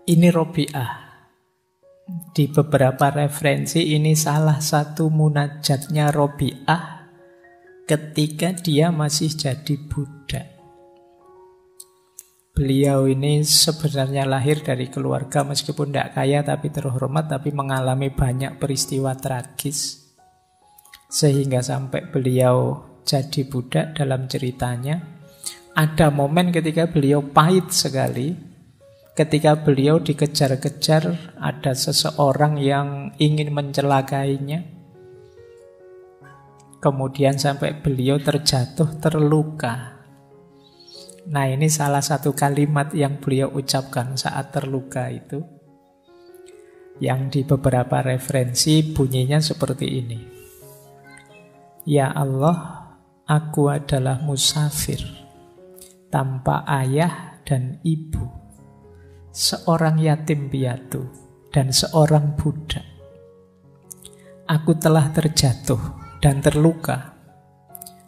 Ini Robi'ah. Di beberapa referensi ini salah satu munajatnya Robi'ah ketika dia masih jadi budak. Beliau ini sebenarnya lahir dari keluarga meskipun tidak kaya tapi terhormat, tapi mengalami banyak peristiwa tragis. Sehingga sampai beliau jadi budak. Dalam ceritanya ada momen ketika beliau pahit sekali, ketika beliau dikejar-kejar, ada seseorang yang ingin mencelakainya. Kemudian sampai beliau terjatuh, terluka. Nah, ini salah satu kalimat yang beliau ucapkan saat terluka itu, yang di beberapa referensi bunyinya seperti ini. Ya Allah, aku adalah musafir tanpa ayah dan ibu, seorang yatim piatu dan seorang budak. Aku telah terjatuh dan terluka.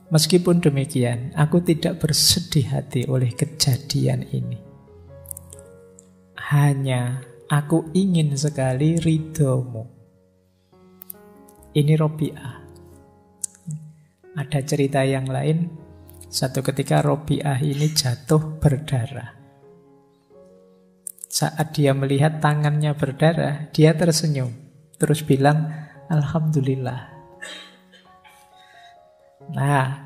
Meskipun demikian, aku tidak bersedih hati oleh kejadian ini. Hanya aku ingin sekali ridhomu. Ini Robi'ah. Ada cerita yang lain. Satu ketika Robi'ah ini jatuh berdarah. Saat dia melihat tangannya berdarah, dia tersenyum. Terus bilang, Alhamdulillah. Nah,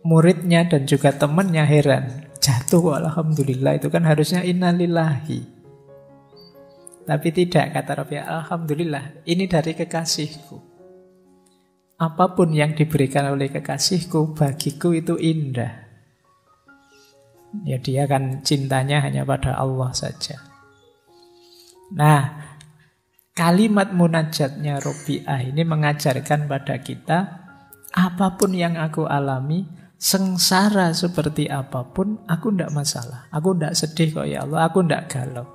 muridnya dan juga temannya heran. Jatuh Alhamdulillah, itu kan harusnya innalillahi. Tapi tidak, kata Robi'ah, Alhamdulillah, ini dari kekasihku. Apapun yang diberikan oleh kekasihku, bagiku itu indah. Ya, dia kan cintanya hanya pada Allah saja. Nah, kalimat munajatnya Robi'ah ini mengajarkan pada kita, apapun yang aku alami, sengsara seperti apapun, aku tidak masalah. Aku tidak sedih kok ya Allah, aku tidak galau.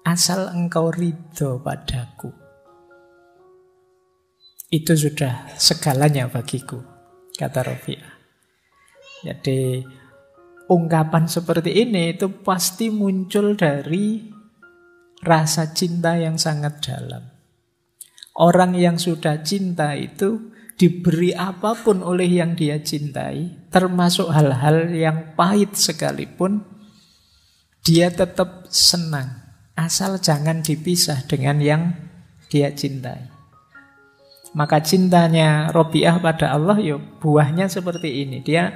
Asal engkau ridho padaku. Itu sudah segalanya bagiku, kata Robi'ah. Jadi ungkapan seperti ini itu pasti muncul dari rasa cinta yang sangat dalam. Orang yang sudah cinta itu diberi apapun oleh yang dia cintai, termasuk hal-hal yang pahit sekalipun, dia tetap senang. Asal jangan dipisah dengan yang dia cintai. Maka cintanya Robi'ah pada Allah, ya buahnya seperti ini. Dia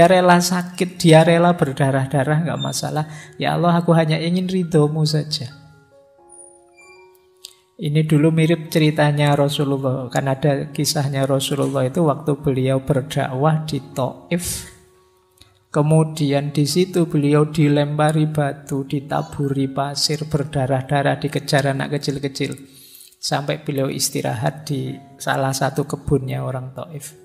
rela sakit, dia rela berdarah-darah, nggak masalah. Ya Allah, aku hanya ingin ridhomu saja. Ini dulu mirip ceritanya Rasulullah. Kan ada kisahnya Rasulullah itu waktu beliau berdakwah di Thaif. Kemudian di situ beliau dilempari batu, ditaburi pasir, berdarah-darah, dikejar anak kecil-kecil. Sampai beliau istirahat di salah satu kebunnya orang Thaif.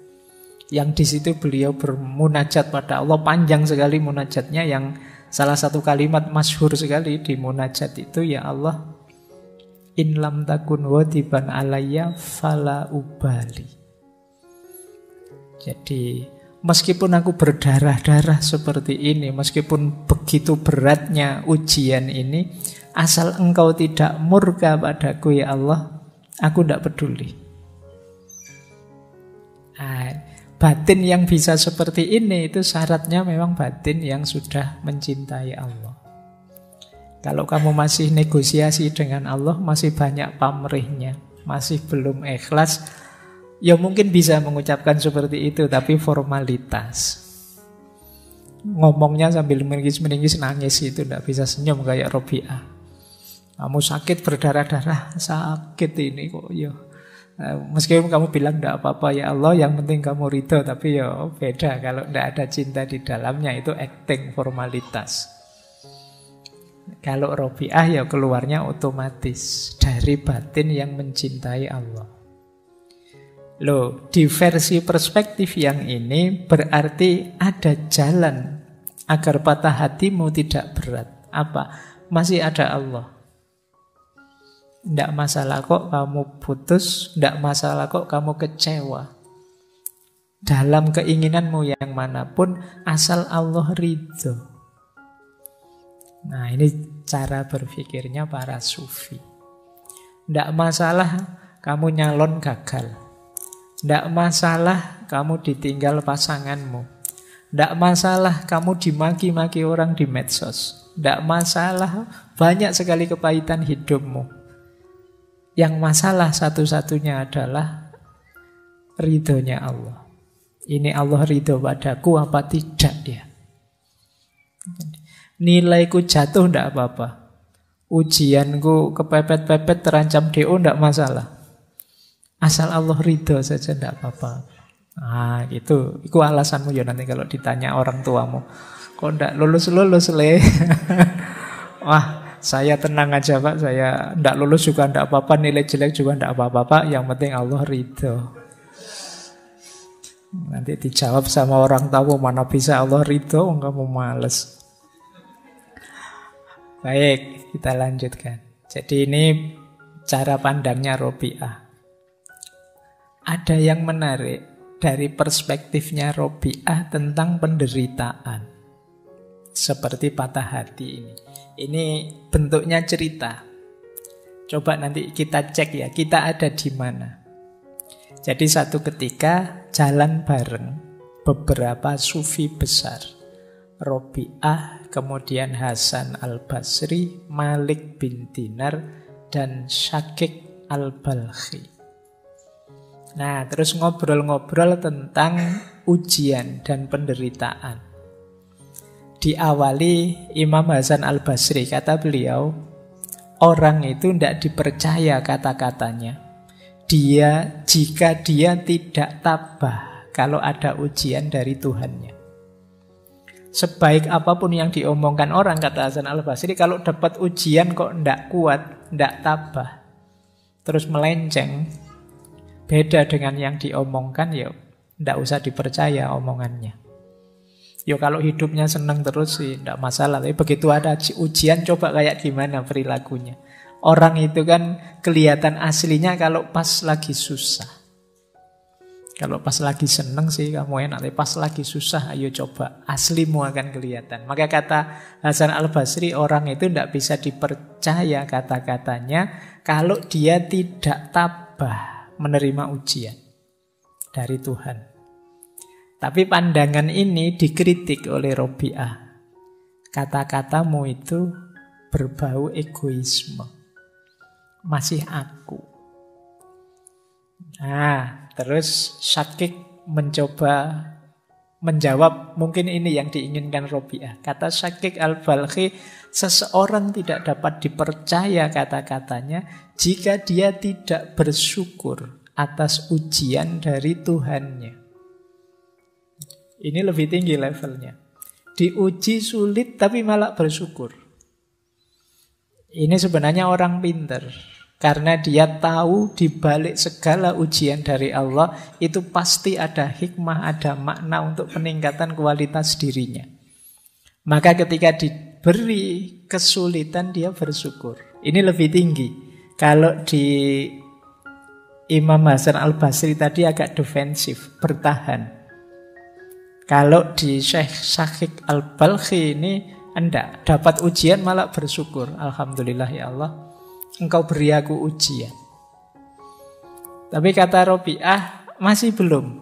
Yang di situ beliau bermunajat pada Allah, panjang sekali munajatnya, yang salah satu kalimat masyhur sekali di munajat itu, ya Allah, in lam takun wadiban alayya fala ubali. Jadi meskipun aku berdarah-darah seperti ini, meskipun begitu beratnya ujian ini, asal engkau tidak murka padaku ya Allah, aku tidak peduli. Nah, batin yang bisa seperti ini itu syaratnya memang batin yang sudah mencintai Allah. Kalau kamu masih negosiasi dengan Allah, masih banyak pamrihnya, masih belum ikhlas, ya mungkin bisa mengucapkan seperti itu, tapi formalitas. Ngomongnya sambil meningis-meningis, nangis, itu tidak bisa senyum kayak Robi'ah. Kamu sakit berdarah-darah, sakit ini kok ya. Meskipun kamu bilang tidak apa-apa ya Allah, yang penting kamu ridho, tapi ya beda kalau tidak ada cinta di dalamnya, itu acting, formalitas. Kalau Robi'ah ya keluarnya otomatis dari batin yang mencintai Allah. Loh, di versi perspektif yang ini berarti ada jalan agar patah hatimu tidak berat. Apa? Masih ada Allah. Tidak masalah kok kamu putus, tidak masalah kok kamu kecewa. Dalam keinginanmu yang manapun, asal Allah ridho. Nah, ini cara berpikirnya para sufi. Tidak masalah kamu nyalon gagal. Tidak masalah kamu ditinggal pasanganmu. Tidak masalah kamu dimaki-maki orang di medsos. Tidak masalah banyak sekali kepahitan hidupmu. Yang masalah satu-satunya adalah ridhonya Allah. Ini Allah ridho padaku apa tidak ya? Nilaiku jatuh tidak apa-apa. Ujianku kepepet-pepet terancam DO tidak masalah. Asal Allah ridho saja tidak apa-apa. Nah itu alasanmu ya nanti kalau ditanya orang tuamu. Kok tidak lulus-lulus le? Wah saya tenang aja Pak. Saya tidak lulus juga tidak apa-apa. Nilai jelek juga tidak apa-apa Pak. Yang penting Allah ridho. Nanti dijawab sama orang tua, mana bisa Allah ridho, kamu males. Baik, kita lanjutkan. Jadi ini cara pandangnya Robi'ah. Ada yang menarik dari perspektifnya Robi'ah tentang penderitaan. Seperti patah hati ini. Ini bentuknya cerita. Coba nanti kita cek ya, kita ada di mana. Jadi satu ketika jalan bareng beberapa sufi besar. Robi'ah, kemudian Hasan al-Basri, Malik bin Dinar, dan Syakik al-Balkhi. Nah, terus ngobrol-ngobrol tentang ujian dan penderitaan. Diawali Imam Hasan al-Basri, kata beliau, orang itu tidak dipercaya kata-katanya. Jika dia tidak tabah kalau ada ujian dari Tuhannya. Sebaik apapun yang diomongkan orang, kata Hasan al-Basri, kalau dapat ujian kok tidak kuat, tidak tabah, terus melenceng, beda dengan yang diomongkan, ya tidak usah dipercaya omongannya. Ya kalau hidupnya senang terus sih tidak masalah, tapi begitu ada ujian coba kayak gimana perilakunya. Orang itu kan kelihatan aslinya kalau pas lagi susah. Kalau pas lagi seneng sih kamu enak, tapi pas lagi susah ayo coba, aslimu akan kelihatan. Maka kata Hasan al-Basri, orang itu tidak bisa dipercaya kata-katanya kalau dia tidak tabah menerima ujian dari Tuhan. Tapi pandangan ini dikritik oleh Robi'ah. Kata-katamu itu berbau egoisme. Masih aku. Nah, terus Syakik mencoba menjawab, mungkin ini yang diinginkan Robi'ah. Kata Syakik al-Balkhi, seseorang tidak dapat dipercaya kata-katanya jika dia tidak bersyukur atas ujian dari Tuhannya. Ini lebih tinggi levelnya. Diuji sulit tapi malah bersyukur. Ini sebenarnya orang pintar. Karena dia tahu di balik segala ujian dari Allah itu pasti ada hikmah, ada makna untuk peningkatan kualitas dirinya. Maka ketika diberi kesulitan dia bersyukur. Ini lebih tinggi. Kalau di Imam Hasan al-Basri tadi agak defensif, bertahan. Kalau di Syekh Syakik al-Balkhi ini enggak, dapat ujian malah bersyukur. Alhamdulillah ya Allah, Engkau beri aku ujian. Tapi kata Robi'ah, masih belum.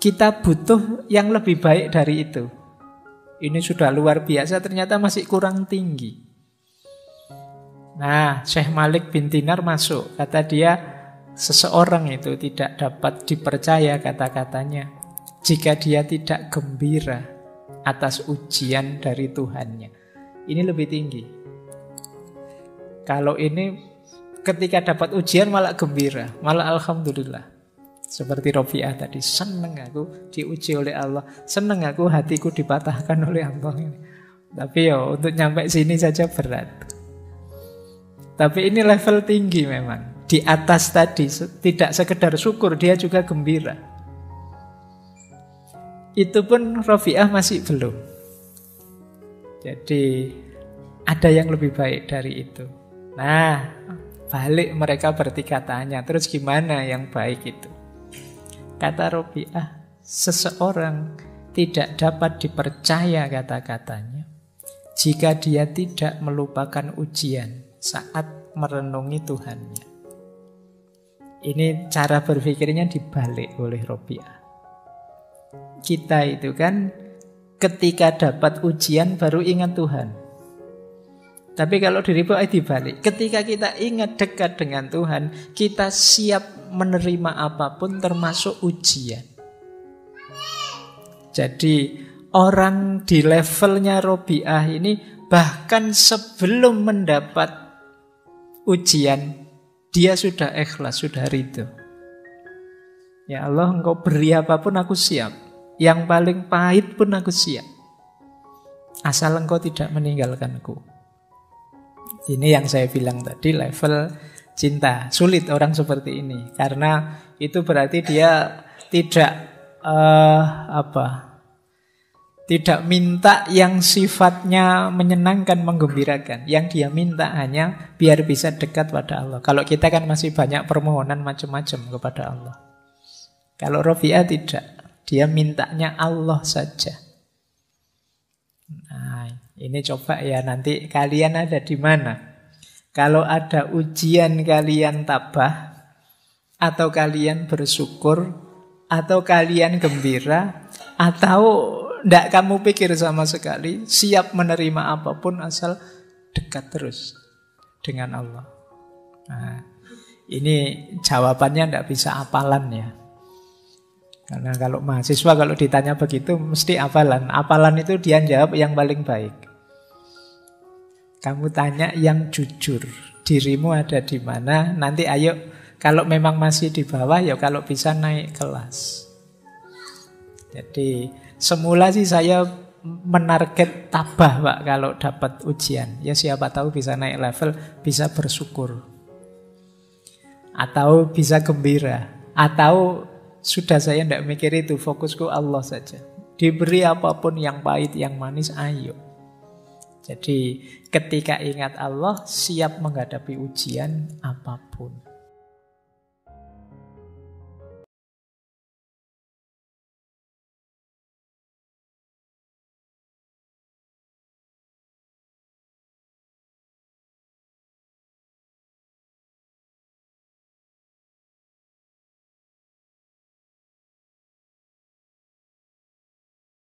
Kita butuh yang lebih baik dari itu. Ini sudah luar biasa, ternyata masih kurang tinggi. Nah, Syekh Malik bin Dinar masuk. Kata dia, seseorang itu tidak dapat dipercaya kata-katanya jika dia tidak gembira atas ujian dari Tuhannya. Ini lebih tinggi. Kalau ini ketika dapat ujian malah gembira, malah alhamdulillah. Seperti Robi'ah tadi, seneng aku diuji oleh Allah, seneng aku hatiku dipatahkan oleh Allah ini. Tapi ya untuk nyampe sini saja berat. Tapi ini level tinggi memang. Di atas tadi tidak sekedar syukur, dia juga gembira. Itu pun Robi'ah masih belum. Jadi ada yang lebih baik dari itu. Nah, balik mereka bertiga tanya, terus gimana yang baik itu? Kata Robi'ah, seseorang tidak dapat dipercaya kata-katanya jika dia tidak melupakan ujian saat merenungi Tuhannya. Ini cara berpikirnya dibalik oleh Robi'ah. Kita itu kan ketika dapat ujian baru ingat Tuhan. Tapi kalau di Robi'ah dibalik. Ketika kita ingat dekat dengan Tuhan, kita siap menerima apapun termasuk ujian. Jadi orang di levelnya Robi'ah ini bahkan sebelum mendapat ujian, dia sudah ikhlas, sudah ridho. Ya Allah, engkau beri apapun aku siap. Yang paling pahit pun aku siap. Asal engkau tidak meninggalkanku. Ini yang saya bilang tadi, level cinta. Sulit orang seperti ini. Karena itu berarti dia tidak tidak minta yang sifatnya menyenangkan, menggembirakan. Yang dia minta hanya biar bisa dekat pada Allah. Kalau kita kan masih banyak permohonan macam-macam kepada Allah. Kalau Robi'ah tidak. Dia mintanya Allah saja. Nah, ini coba ya nanti kalian ada di mana. Kalau ada ujian kalian tabah, atau kalian bersyukur, atau kalian gembira, atau tidak kamu pikir sama sekali, siap menerima apapun asal dekat terus dengan Allah. Nah, ini jawabannya tidak bisa hafalan ya. Karena kalau mahasiswa kalau ditanya begitu mesti hafalan. Hafalan itu dia jawab yang paling baik. Kamu tanya yang jujur, dirimu ada di mana, nanti ayo kalau memang masih di bawah ya kalau bisa naik kelas. Jadi semula sih saya menarget tabah Pak kalau dapat ujian. Ya siapa tahu bisa naik level, bisa bersyukur. Atau bisa gembira. Atau sudah saya tidak mikir itu, fokusku Allah saja. Diberi apapun yang pahit, yang manis, ayo. Jadi ketika ingat Allah, siap menghadapi ujian apapun.